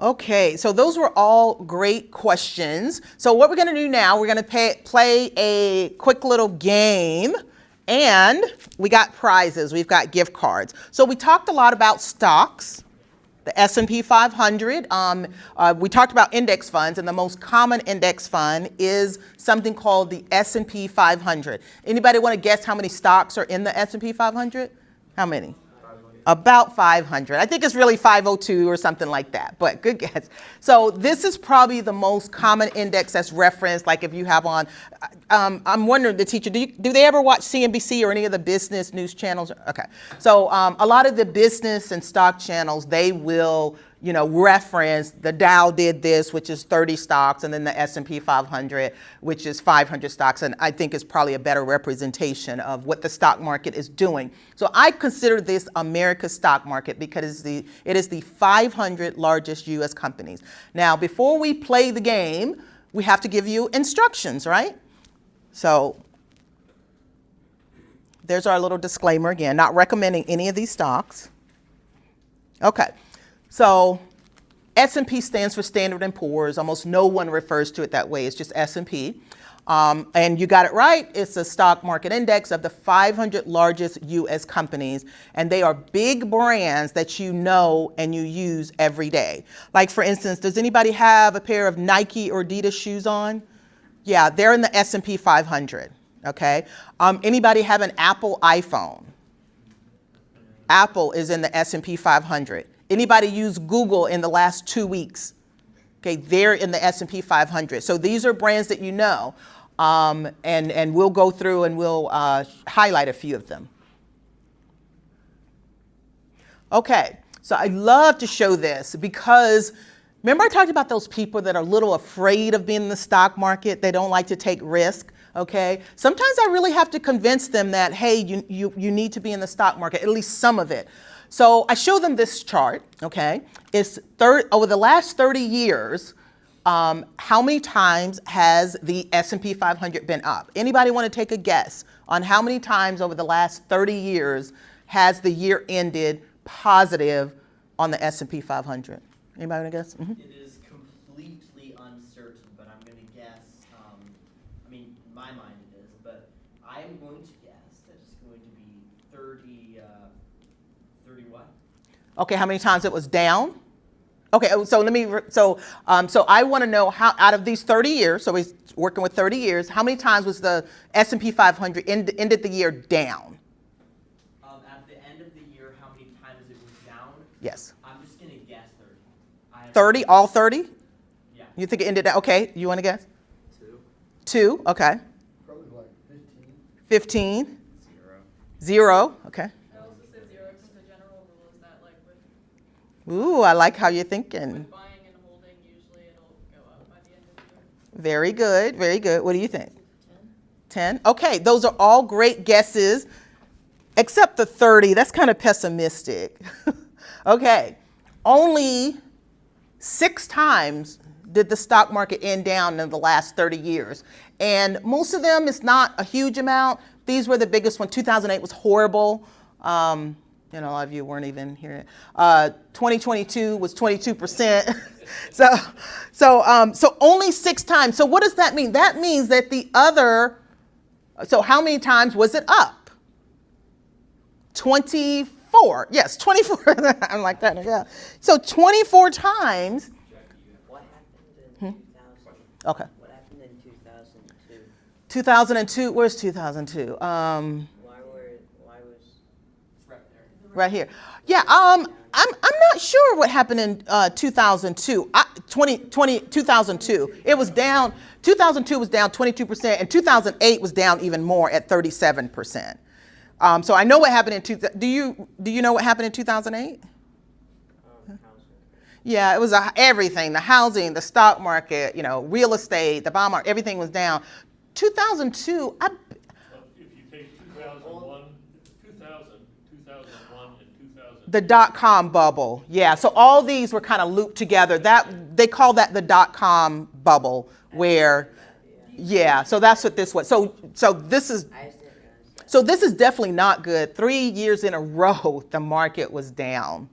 Okay, so those were all great questions. So what we're going to do now, we're going to play a quick little game, and we got prizes. We've got gift cards. So we talked a lot about stocks, the S&P 500. We talked about index funds, and the most common index fund is something called the S&P 500. Anybody want to guess how many stocks are in the S&P 500? How many? About 500. I think it's really 502 or something like that, but good guess. So this is probably the most common index that's referenced, like if you have on, I'm wondering, the teacher, do they ever watch CNBC or any of the business news channels? Okay. So a lot of the business and stock channels, they will, reference the Dow did this, which is 30 stocks, and then the S&P 500, which is 500 stocks, and I think is probably a better representation of what the stock market is doing. So I consider this America's stock market because it is the 500 largest U.S. companies. Now, before we play the game, we have to give you instructions, right? So there's our little disclaimer again, not recommending any of these stocks. Okay. So S&P stands for Standard & Poor's. Almost no one refers to it that way. It's just S&P. And you got it right. It's a stock market index of the 500 largest U.S. companies. And they are big brands that you know and you use every day. Like, for instance, does anybody have a pair of Nike or Adidas shoes on? Yeah, they're in the S&P 500. Okay. Anybody have an Apple iPhone? Apple is in the S&P 500. Anybody use Google in the last 2 weeks? Okay, they're in the S&P 500. So these are brands that you know, and we'll go through and we'll highlight a few of them. Okay, so I love to show this because remember I talked about those people that are a little afraid of being in the stock market. They don't like to take risk. Okay, sometimes I really have to convince them that, hey, you need to be in the stock market, at least some of it. So I show them this chart, okay? It's over the last 30 years, how many times has the S&P 500 been up? Anybody want to take a guess on how many times over the last 30 years has the year ended positive on the S&P 500? Anybody want to guess? Mm-hmm. It is completely uncertain, but I'm going to guess, in my mind it is, but I'm going to guess that it's going to be 30 what? Okay, how many times it was down? Okay, so I want to know how, out of these 30 years, so we're working with 30 years, how many times was the S&P 500 ended the year down? At the end of the year, how many times it was down? Yes. I'm just going to guess 30. 30? All 30? Yeah. You think it ended down? Okay, you want to guess? 2. 2, okay. Probably like 15. 15? 0, okay. Ooh, I like how you're thinking. With buying and holding, usually it'll go up by the end of the year. Very good, very good. What do you think? 10? Okay, those are all great guesses, except the 30. That's kind of pessimistic. Okay, only 6 times did the stock market end down in the last 30 years. And most of them is not a huge amount. These were the biggest one. 2008 was horrible. A lot of you weren't even here. 2022 was 22%. So only 6 times. So what does that mean? That means that so how many times was it up? 24. Yes, 24. I'm like that. Yeah. So 24 times. What happened in 2000? Okay. What happened in 2002? 2002. Where's 2002? Right here. Yeah, I'm not sure what happened in 2002. 2002. It was down. 2002 was down 22%, and 2008 was down even more at 37%. So I know what happened in do you know what happened in 2008? Yeah, it was everything: the housing, the stock market, real estate, the bond market, everything was down. 2002. If you take 2001, and 2000. The dot-com bubble. Yeah, so all these were kind of looped together. They call that the dot-com bubble, where, yeah, so that's what this was. So this is definitely not good. 3 years in a row, the market was down.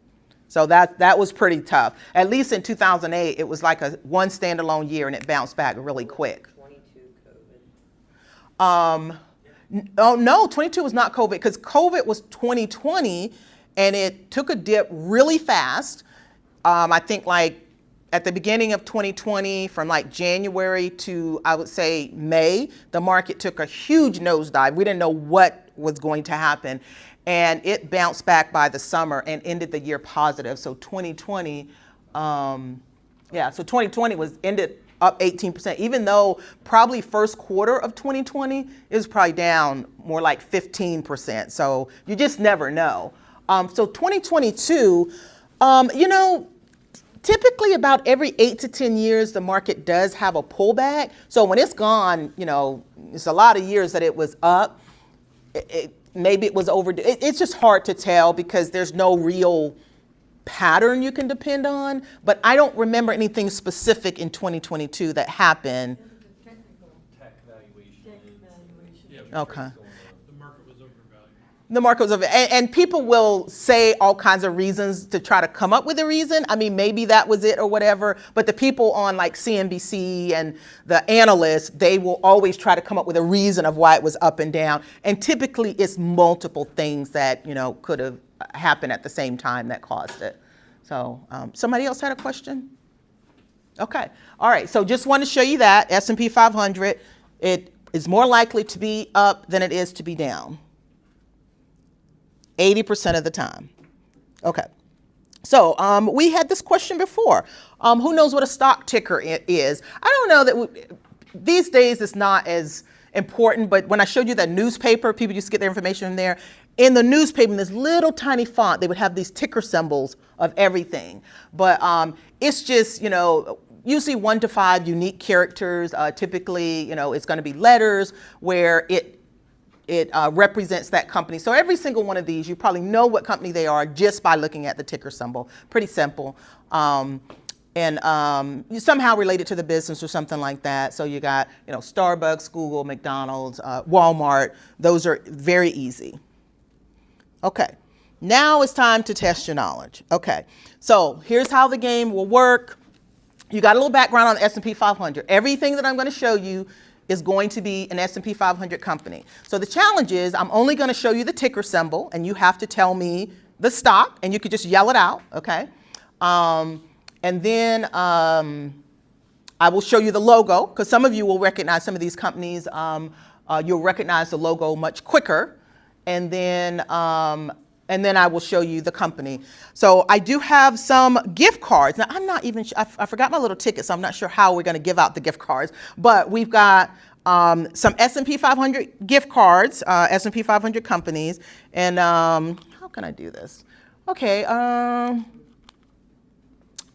So that was pretty tough. At least in 2008, it was like a one standalone year, and it bounced back really quick. 22 COVID. Oh no, 22 was not COVID, because COVID was 2020, and it took a dip really fast. I think like at the beginning of 2020, from like January to, I would say, May, the market took a huge nosedive. We didn't know what was going to happen. And it bounced back by the summer and ended the year positive. So 2020, so 2020 ended up 18%, even though probably first quarter of 2020 is probably down more like 15%. So you just never know. So 2022, typically about every 8 to 10 years, the market does have a pullback. So when it's gone, it's a lot of years that it was up. Maybe it was over. It's just hard to tell because there's no real pattern you can depend on. But I don't remember anything specific in 2022 that happened. Tech valuation. Yeah, Okay. the market was overvalued. The market was over, and people will say all kinds of reasons to try to come up with a reason. I mean, maybe that was it or whatever, but the people on like CNBC and the analysts, they will always try to come up with a reason of why it was up and down. And typically it's multiple things that, could have happened at the same time that caused it. So somebody else had a question? Okay. All right. So just want to show you that S&P 500, it is more likely to be up than it is to be down. 80% of the time. Okay. So we had this question before. Who knows what a stock ticker is? I don't know that these days it's not as important, but when I showed you that newspaper, people used to get their information in there. In the newspaper, in this little tiny font, they would have these ticker symbols of everything. But it's just, usually 1 to 5 unique characters. Typically, it's going to be letters where it represents that company. So every single one of these, you probably know what company they are just by looking at the ticker symbol. Pretty simple. You somehow related to the business or something like that. So you got, Starbucks, Google, McDonald's, Walmart. Those are very easy. Okay. Now it's time to test your knowledge. Okay. So here's how the game will work. You got a little background on the S&P 500. Everything that I'm going to show you is going to be an S&P 500 company. So the challenge is I'm only going to show you the ticker symbol, and you have to tell me the stock, and you could just yell it out, okay? And then I will show you the logo, because some of you will recognize some of these companies. You'll recognize the logo much quicker, and then I will show you the company. So I do have some gift cards. Now, I'm not even sure, I forgot my little ticket, so I'm not sure how we're going to give out the gift cards. But we've got some S&P 500 gift cards, S&P 500 companies. And how can I do this? Okay,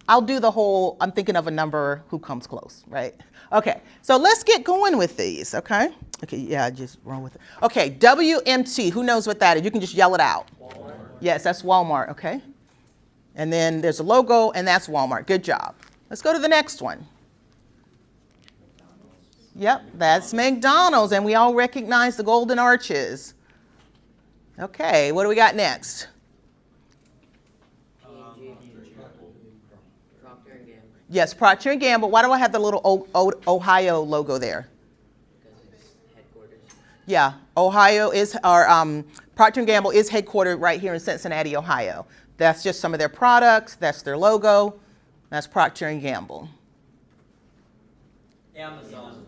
I'll do the whole, I'm thinking of a number, who comes close, right? Okay, so let's get going with these, okay? Okay, yeah, just run with it. Okay, WMT, who knows what that is? You can just yell it out. Walmart. Yes, that's Walmart, okay? And then there's a logo, and that's Walmart. Good job. Let's go to the next one. Yep, that's McDonald's, and we all recognize the golden arches. Okay, what do we got next? Procter & Gamble. Yes, Procter & Gamble. Why do I have the little Ohio logo there? Because it's headquarters. Yeah, Ohio is, or Procter & Gamble is headquartered right here in Cincinnati, Ohio. That's just some of their products. That's their logo. That's Procter & Gamble. Amazon.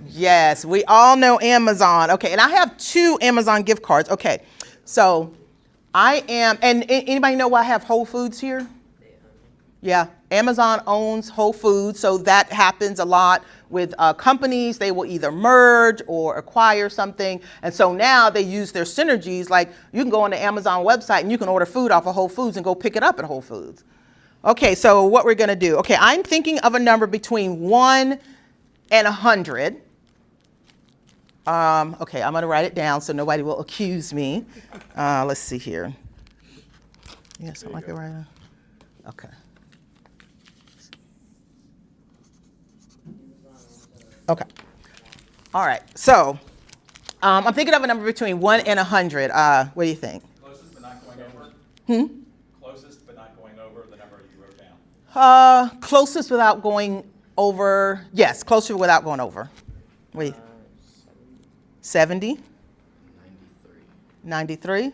Yes, we all know Amazon. Okay, and I have 2 Amazon gift cards. Okay, so I am, and anybody know why I have Whole Foods here? Yeah, Amazon owns Whole Foods, so that happens a lot with companies. They will either merge or acquire something, and so now they use their synergies. Like you can go on the Amazon website and you can order food off of Whole Foods and go pick it up at Whole Foods. Okay, so what we're gonna do? Okay, I'm thinking of a number between 1 and 100. Okay, I'm gonna write it down so nobody will accuse me. Let's see here. Yes, I like it right now. Okay. Okay. All right. So I'm thinking of a number between 1 and 100. What do you think? Closest but not going over. Closest but not going over. Closest without going over. Yes, closer without going over. Wait, 70, 93,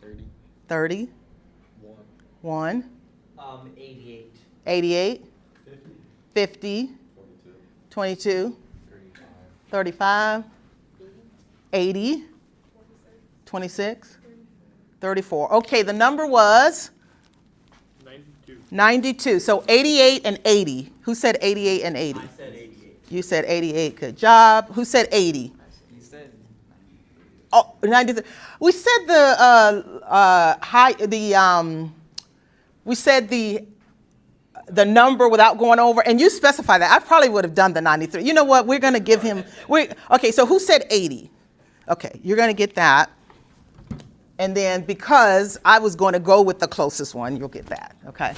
30. 30, 1. 1, 88. 88, 50. 50, 22, 35. 35, 80, 26, 34. Okay, the number was 92. 92. So 88 and 80. Who said 88 and 80? I said 88. You said 88. Good job. Who said 80? You said Oh, 93. We said we said the number without going over, and you specify that. I probably would have done the 93. You know what? We're going to give him. Okay. So who said 80? Okay, you're going to get that. And then because I was going to go with the closest one, you'll get that. Okay.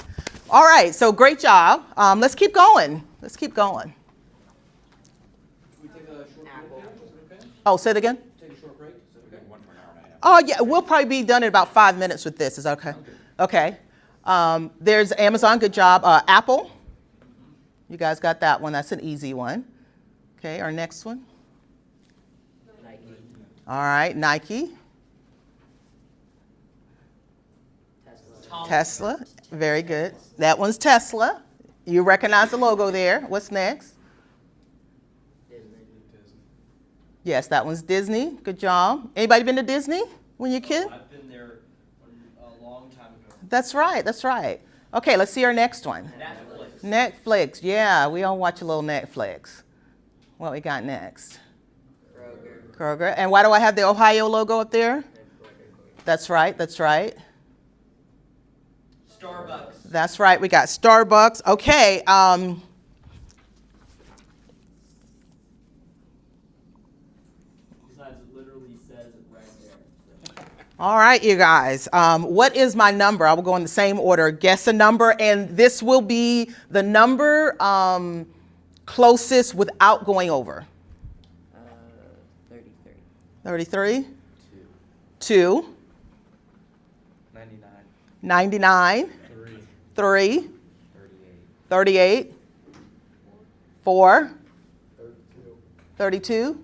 All right. So great job. Let's keep going. Let's keep going. We take a short break now? Is it okay? Oh, say it again. Take a short break? Is it okay? Oh, yeah. We'll probably be done in about 5 minutes with this. Is that okay? Okay. There's Amazon. Good job. Apple. You guys got that one. That's an easy one. Okay. Our next one. Nike. All right. Nike. Tesla. Tesla. Very good. That one's Tesla. You recognize the logo there. What's next? Disney. Yes, that one's Disney. Good job. Anybody been to Disney when you're a kid? I've been there a long time ago. That's right. That's right. Okay, let's see our next one. Netflix. Netflix. Yeah, we all watch a little Netflix. What we got next? Kroger. Kroger. And why do I have the Ohio logo up there? That's right. That's right. Starbucks. That's right. We got Starbucks. Okay. Besides, it literally says it right there. All right, you guys. What is my number? I will go in the same order. Guess a number, and this will be the number closest without going over. 33. 33, 2. 2, 99. 99, 3. 3, 38. 38, 4, 32. 32,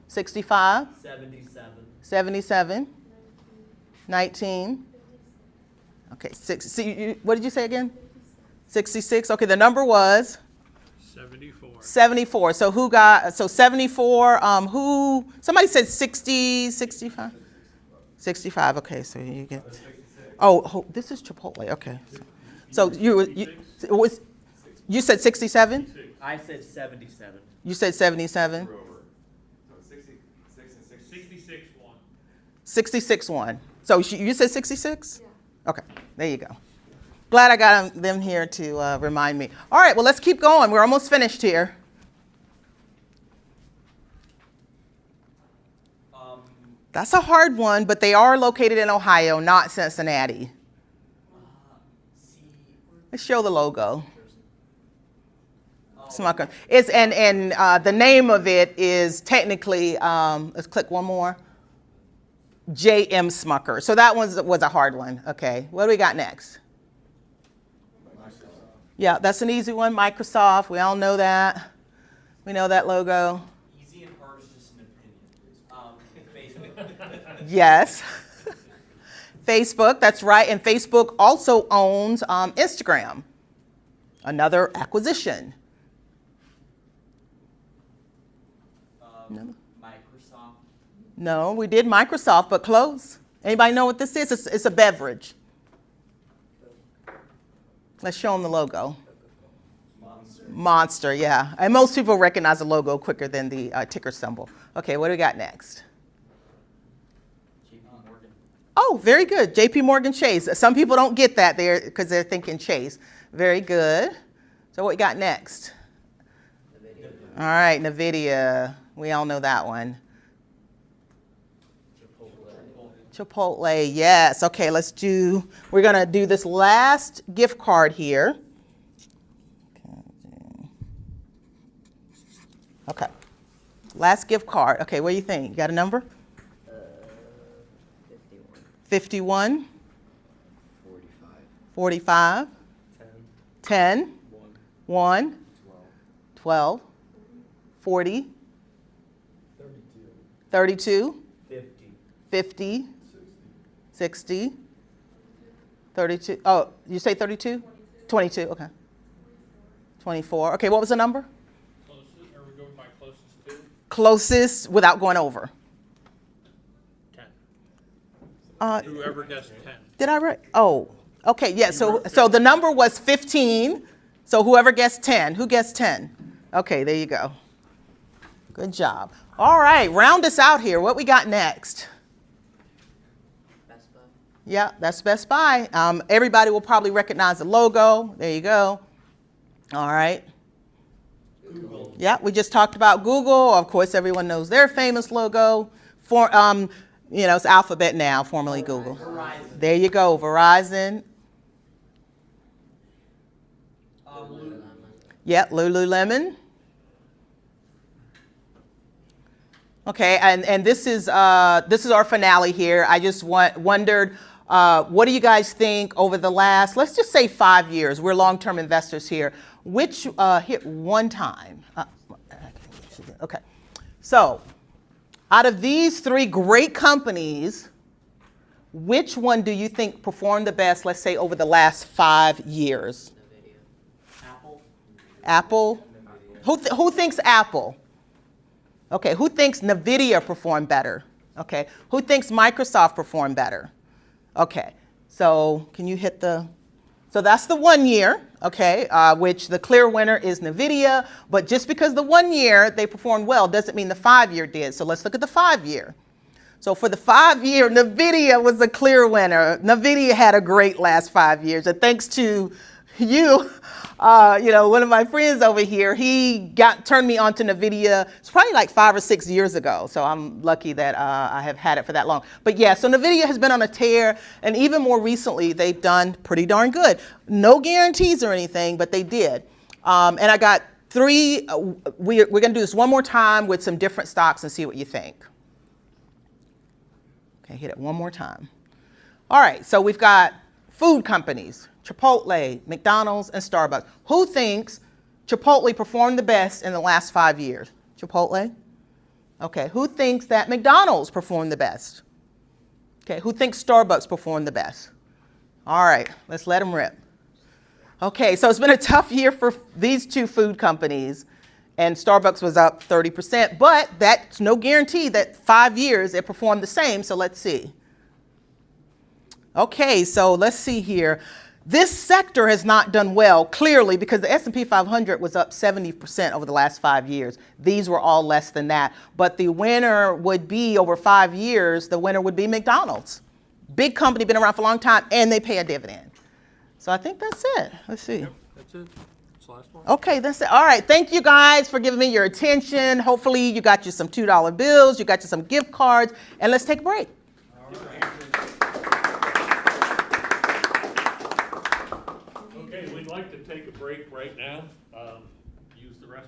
65, 77. 77, 19. Okay, what did you say again? 66. Okay, the number was 74. 74. So who got, so 74, somebody said 60, 65? 65, okay, so you get, this is Chipotle, okay. So you said 67? I said 77. You said 77? 66 1. 66 1. So you said 66? Yeah. Okay, there you go. Glad I got them here to remind me. All right, well, let's keep going. We're almost finished here. That's a hard one, but they are located in Ohio, not Cincinnati. Let's show the logo. Smucker. It's and the name of it is technically, let's click one more. J.M. Smucker. So that one was a hard one. Okay, what do we got next? Yeah, that's an easy one. Microsoft. We all know that. We know that logo. Easy and hard is just an opinion. Facebook. Yes. Facebook, that's right. And Facebook also owns Instagram, another acquisition. Microsoft. No, we did Microsoft, but close. Anybody know what this is? It's a beverage. Let's show them the logo. Monster, yeah. And most people recognize the logo quicker than the ticker symbol. Okay, what do we got next? JP Morgan. Oh, very good. JP Morgan Chase. Some people don't get that there because they're thinking Chase. Very good. So what we got next? NVIDIA. All right, NVIDIA. We all know that one. Chipotle, yes. Okay, we're going to do this last gift card here. Okay. Last gift card. Okay, what do you think? You got a number? 51. 51, 45. 45, 10. 10, 1. 1, 12, 40, 32, 50, 60, 32. Oh, you say 32? 22, okay. 24. Okay, what was the number? Closest, are we going by closest to? Closest without going over. 10. Whoever gets 10. Did I write? Oh, okay, yeah, so the number was 15. So whoever gets 10, who gets 10? Okay, there you go. Good job. All right, round us out here. What we got next? Best Buy. Yeah, that's Best Buy. Everybody will probably recognize the logo. There you go. All right. Google. Yeah, we just talked about Google. Of course, everyone knows their famous logo. It's Alphabet now, formerly Google. Verizon. There you go, Verizon. Lulu. Yep, Lululemon. Okay, and this is our finale here. I just wondered, what do you guys think over the last, let's just say 5 years? We're long-term investors here. Which hit one time? Okay, so out of these 3 great companies, which one do you think performed the best? Let's say over the last 5 years. Apple. Apple. Who thinks Apple? Okay, who thinks NVIDIA performed better? Okay, who thinks Microsoft performed better? Okay, so can you hit so that's the 1 year, okay, which the clear winner is NVIDIA, but just because the 1 year they performed well doesn't mean the 5 year did. So let's look at the 5 year. So for the 5 year, NVIDIA was the clear winner. NVIDIA had a great last 5 years, and thanks to you, one of my friends over here, he turned me on to NVIDIA. It's probably like 5 or 6 years ago. So I'm lucky that I have had it for that long. But yeah, so NVIDIA has been on a tear. And even more recently, they've done pretty darn good. No guarantees or anything, but they did. And I got 3. We're going to do this one more time with some different stocks and see what you think. Okay, hit it one more time. All right, so we've got food companies. Chipotle, McDonald's, and Starbucks. Who thinks Chipotle performed the best in the last 5 years? Chipotle? Okay, who thinks that McDonald's performed the best? Okay, who thinks Starbucks performed the best? All right, let's let them rip. Okay, so it's been a tough year for these 2 food companies, and Starbucks was up 30%, but that's no guarantee that 5 years it performed the same, so let's see. Okay, so let's see here. This sector has not done well, clearly, because the S&P 500 was up 70% over the last 5 years. These were all less than that. But the winner would be, over 5 years, the winner would be McDonald's. Big company, been around for a long time, and they pay a dividend. So I think that's it. Let's see. Yep, that's it. That's the last one. Okay, that's it. All right, thank you guys for giving me your attention. Hopefully you got you some $2 bills, you got you some gift cards, and let's take a break. Okay, we'd like to take a break right now. Use the restroom.